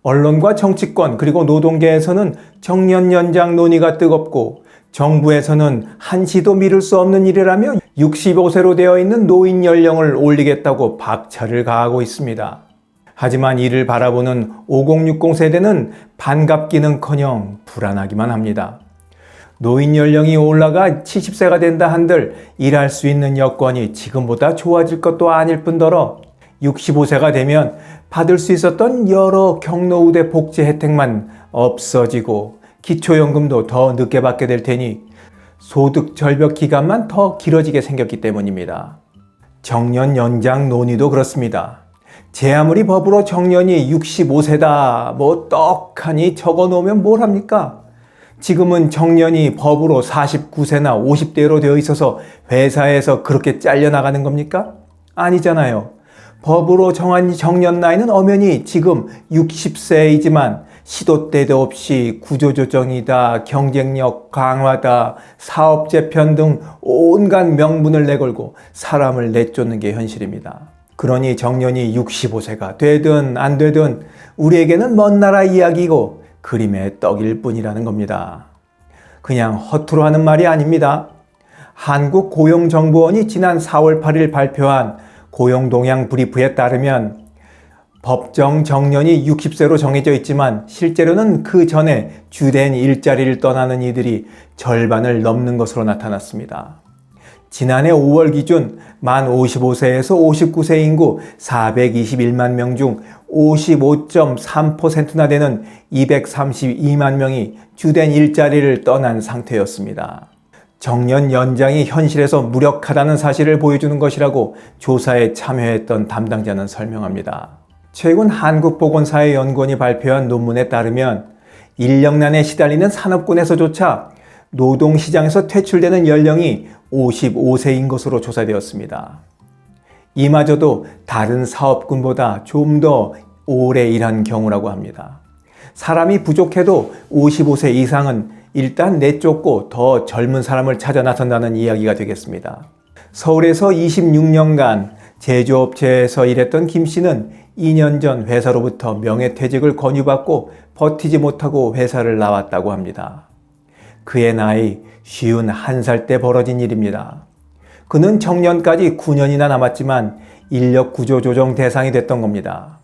언론과 정치권 그리고 노동계에서는 정년 연장 논의가 뜨겁고 정부에서는 한시도 미룰 수 없는 일이라며 65세로 되어 있는 노인 연령을 올리겠다고 박차를 가하고 있습니다. 하지만 이를 바라보는 5060 세대는 반갑기는커녕 불안하기만 합니다. 노인 연령이 올라가 70세가 된다 한들 일할 수 있는 여건이 지금보다 좋아질 것도 아닐 뿐더러 65세가 되면 받을 수 있었던 여러 경로우대 복지 혜택만 없어지고 기초연금도 더 늦게 받게 될 테니 소득 절벽 기간만 더 길어지게 생겼기 때문입니다. 정년 연장 논의도 그렇습니다. 제 아무리 법으로 정년이 65세다 떡하니 적어 놓으면 뭘 합니까? 지금은 정년이 법으로 49세나 50대로 되어 있어서 회사에서 그렇게 잘려나가는 겁니까? 아니잖아요. 법으로 정한 정년 나이는 엄연히 지금 60세이지만 시도 때도 없이 구조조정이다, 경쟁력 강화다, 사업 재편 등 온갖 명분을 내걸고 사람을 내쫓는 게 현실입니다. 그러니 정년이 65세가 되든 안 되든 우리에게는 먼 나라 이야기고 그림의 떡일 뿐이라는 겁니다. 그냥 허투루 하는 말이 아닙니다. 한국고용정보원이 지난 4월 8일 발표한 고용동향 브리프에 따르면 법정 정년이 60세로 정해져 있지만 실제로는 그 전에 주된 일자리를 떠나는 이들이 절반을 넘는 것으로 나타났습니다. 지난해 5월 기준 만 55세에서 59세 인구 421만 명 중 55.3%나 되는 232만 명이 주된 일자리를 떠난 상태였습니다. 정년 연장이 현실에서 무력하다는 사실을 보여주는 것이라고 조사에 참여했던 담당자는 설명합니다. 최근 한국보건사회연구원이 발표한 논문에 따르면 인력난에 시달리는 산업군에서조차 노동시장에서 퇴출되는 연령이 55세인 것으로 조사되었습니다. 이마저도 다른 사업군보다 좀 더 오래 일한 경우라고 합니다. 사람이 부족해도 55세 이상은 일단 내쫓고 더 젊은 사람을 찾아 나선다는 이야기가 되겠습니다. 서울에서 26년간 제조업체에서 일했던 김 씨는 2년 전 회사로부터 명예퇴직을 권유받고 버티지 못하고 회사를 나왔다고 합니다. 그의 나이 51살 때 벌어진 일입니다. 그는 정년까지 9년이나 남았지만 인력 구조 조정 대상이 됐던 겁니다.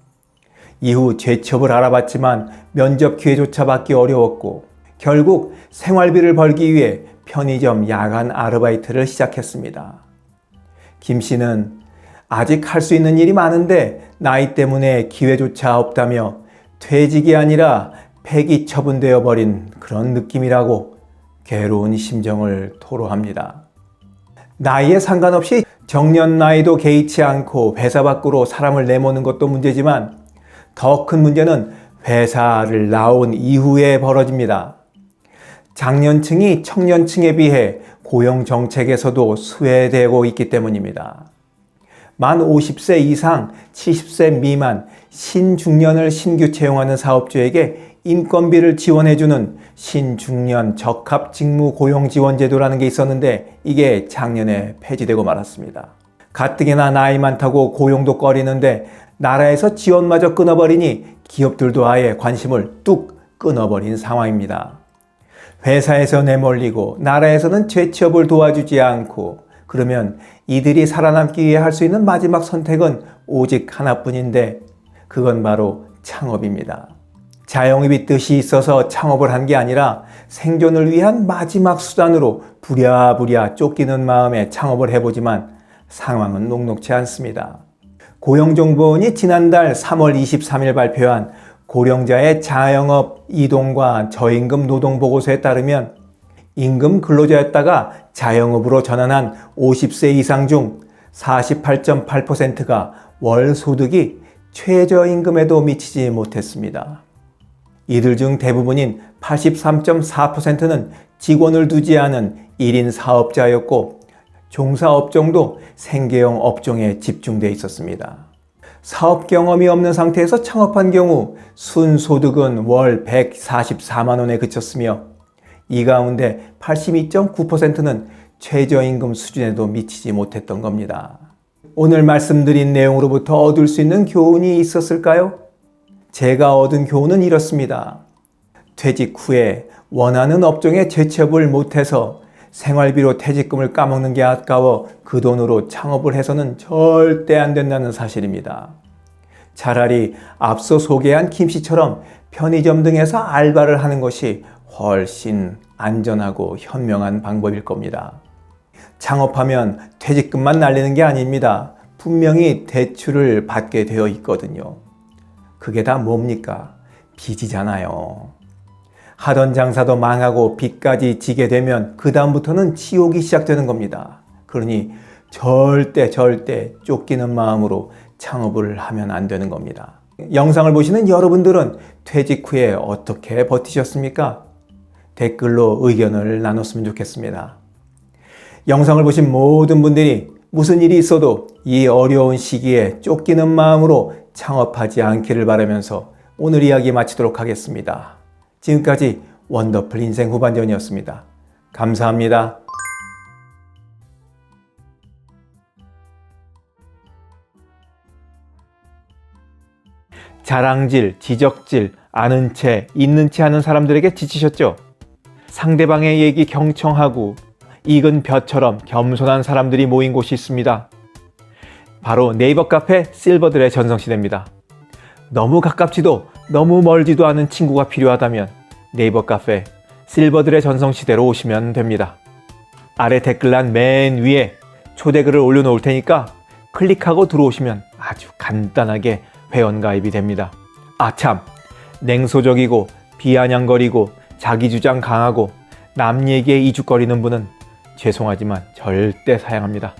이후 재취업을 알아봤지만 면접 기회조차 받기 어려웠고 결국 생활비를 벌기 위해 편의점 야간 아르바이트를 시작했습니다. 김 씨는 아직 할 수 있는 일이 많은데 나이 때문에 기회조차 없다며 퇴직이 아니라 폐기 처분되어 버린 그런 느낌이라고 괴로운 심정을 토로합니다. 나이에 상관없이 정년 나이도 개의치 않고 회사 밖으로 사람을 내모는 것도 문제지만 더 큰 문제는 회사를 나온 이후에 벌어집니다. 장년층이 청년층에 비해 고용정책에서도 수혜되고 있기 때문입니다. 만 50세 이상 70세 미만 신중년을 신규 채용하는 사업주에게 인건비를 지원해주는 신중년 적합직무고용지원제도라는 게 있었는데 이게 작년에 폐지되고 말았습니다. 가뜩이나 나이 많다고 고용도 꺼리는데 나라에서 지원마저 끊어버리니 기업들도 아예 관심을 뚝 끊어버린 상황입니다. 회사에서 내몰리고 나라에서는 재취업을 도와주지 않고 그러면 이들이 살아남기 위해 할 수 있는 마지막 선택은 오직 하나뿐인데 그건 바로 창업입니다. 자영업이 뜻이 있어서 창업을 한 게 아니라 생존을 위한 마지막 수단으로 부랴부랴 쫓기는 마음에 창업을 해보지만 상황은 녹록치 않습니다. 고용정보원이 지난달 3월 23일 발표한 고령자의 자영업 이동과 저임금 노동보고서에 따르면 임금 근로자였다가 자영업으로 전환한 50세 이상 중 48.8%가 월 소득이 최저임금에도 미치지 못했습니다. 이들 중 대부분인 83.4%는 직원을 두지 않은 1인 사업자였고 종사업종도 생계형 업종에 집중돼 있었습니다. 사업 경험이 없는 상태에서 창업한 경우 순소득은 월 144만 원에 그쳤으며 이 가운데 82.9%는 최저임금 수준에도 미치지 못했던 겁니다. 오늘 말씀드린 내용으로부터 얻을 수 있는 교훈이 있었을까요? 제가 얻은 교훈은 이렇습니다. 퇴직 후에 원하는 업종에 재취업을 못해서 생활비로 퇴직금을 까먹는 게 아까워 그 돈으로 창업을 해서는 절대 안 된다는 사실입니다. 차라리 앞서 소개한 김 씨처럼 편의점 등에서 알바를 하는 것이 훨씬 안전하고 현명한 방법일 겁니다. 창업하면 퇴직금만 날리는 게 아닙니다. 분명히 대출을 받게 되어 있거든요. 그게 다 뭡니까? 빚이잖아요. 하던 장사도 망하고 빚까지 지게 되면 그 다음부터는 지옥이 시작되는 겁니다. 그러니 절대 쫓기는 마음으로 창업을 하면 안 되는 겁니다. 영상을 보시는 여러분들은 퇴직 후에 어떻게 버티셨습니까? 댓글로 의견을 나눴으면 좋겠습니다. 영상을 보신 모든 분들이 무슨 일이 있어도 이 어려운 시기에 쫓기는 마음으로 창업하지 않기를 바라면서 오늘 이야기 마치도록 하겠습니다. 지금까지 원더풀 인생 후반전이었습니다. 감사합니다. 자랑질, 지적질, 아는 채, 있는 채 하는 사람들에게 지치셨죠? 상대방의 얘기 경청하고 익은 벼처럼 겸손한 사람들이 모인 곳이 있습니다. 바로 네이버 카페 실버들의 전성시대입니다. 너무 가깝지도 너무 멀지도 않은 친구가 필요하다면 네이버 카페 실버들의 전성시대로 오시면 됩니다. 아래 댓글란 맨 위에 초대글을 올려놓을 테니까 클릭하고 들어오시면 아주 간단하게 회원가입이 됩니다. 아참, 냉소적이고 비아냥거리고 자기주장 강하고 남 얘기에 이죽거리는 분은 죄송하지만 절대 사양합니다.